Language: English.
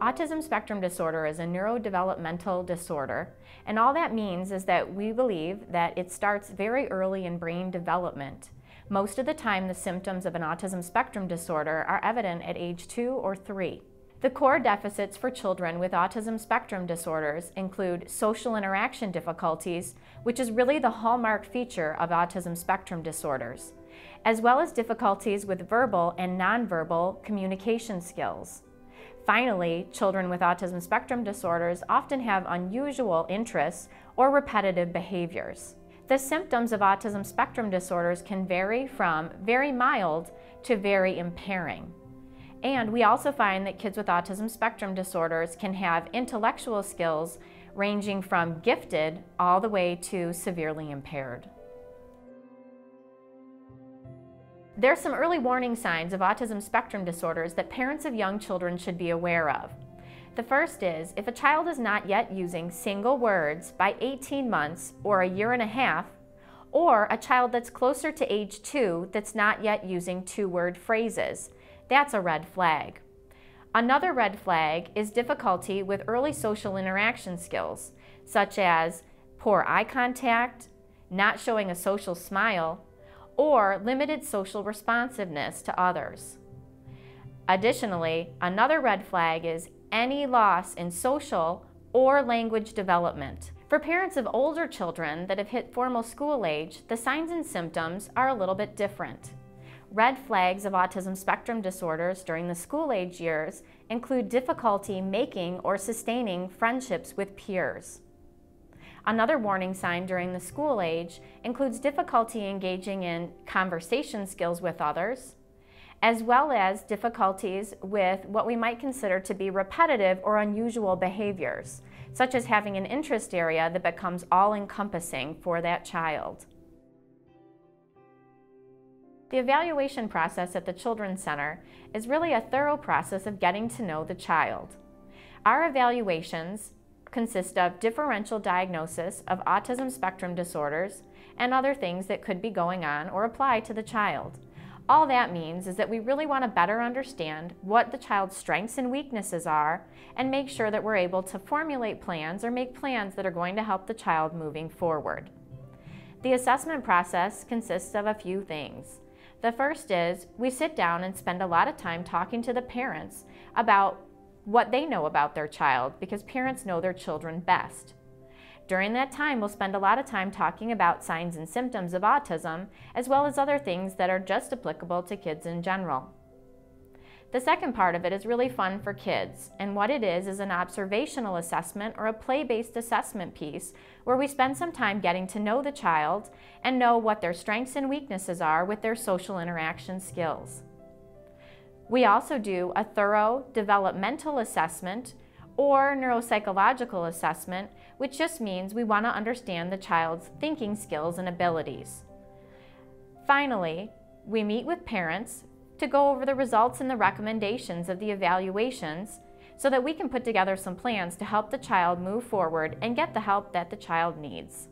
Autism spectrum disorder is a neurodevelopmental disorder, and all that means is that we believe that it starts very early in brain development. Most of the time, the symptoms of an autism spectrum disorder are evident at age 2 or 3. The core deficits for children with autism spectrum disorders include social interaction difficulties, which is really the hallmark feature of autism spectrum disorders, as well as difficulties with verbal and nonverbal communication skills. Finally, children with autism spectrum disorders often have unusual interests or repetitive behaviors. The symptoms of autism spectrum disorders can vary from very mild to very impairing. And we also find that kids with autism spectrum disorders can have intellectual skills ranging from gifted all the way to severely impaired. There are some early warning signs of autism spectrum disorders that parents of young children should be aware of. The first is, if a child is not yet using single words by 18 months or a year and a half, or a child that's closer to age 2 that's not yet using two-word phrases, that's a red flag. Another red flag is difficulty with early social interaction skills, such as poor eye contact, not showing a social smile, or limited social responsiveness to others. Additionally, another red flag is any loss in social or language development. For parents of older children that have hit formal school age, the signs and symptoms are a little bit different. Red flags of autism spectrum disorders during the school age years include difficulty making or sustaining friendships with peers. Another warning sign during the school age includes difficulty engaging in conversation skills with others, as well as difficulties with what we might consider to be repetitive or unusual behaviors, such as having an interest area that becomes all-encompassing for that child. The evaluation process at the Children's Center is really a thorough process of getting to know the child. Our evaluations consist of differential diagnosis of autism spectrum disorders and other things that could be going on or apply to the child. All that means is that we really want to better understand what the child's strengths and weaknesses are and make sure that we're able to formulate plans or make plans that are going to help the child moving forward. The assessment process consists of a few things. The first is we sit down and spend a lot of time talking to the parents about what they know about their child, because parents know their children best. During that time, we'll spend a lot of time talking about signs and symptoms of autism, as well as other things that are just applicable to kids in general. The second part of it is really fun for kids, and what it is an observational assessment or a play-based assessment piece where we spend some time getting to know the child and know what their strengths and weaknesses are with their social interaction skills. We also do a thorough developmental assessment or neuropsychological assessment, which just means we want to understand the child's thinking skills and abilities. Finally, we meet with parents to go over the results and the recommendations of the evaluations so that we can put together some plans to help the child move forward and get the help that the child needs.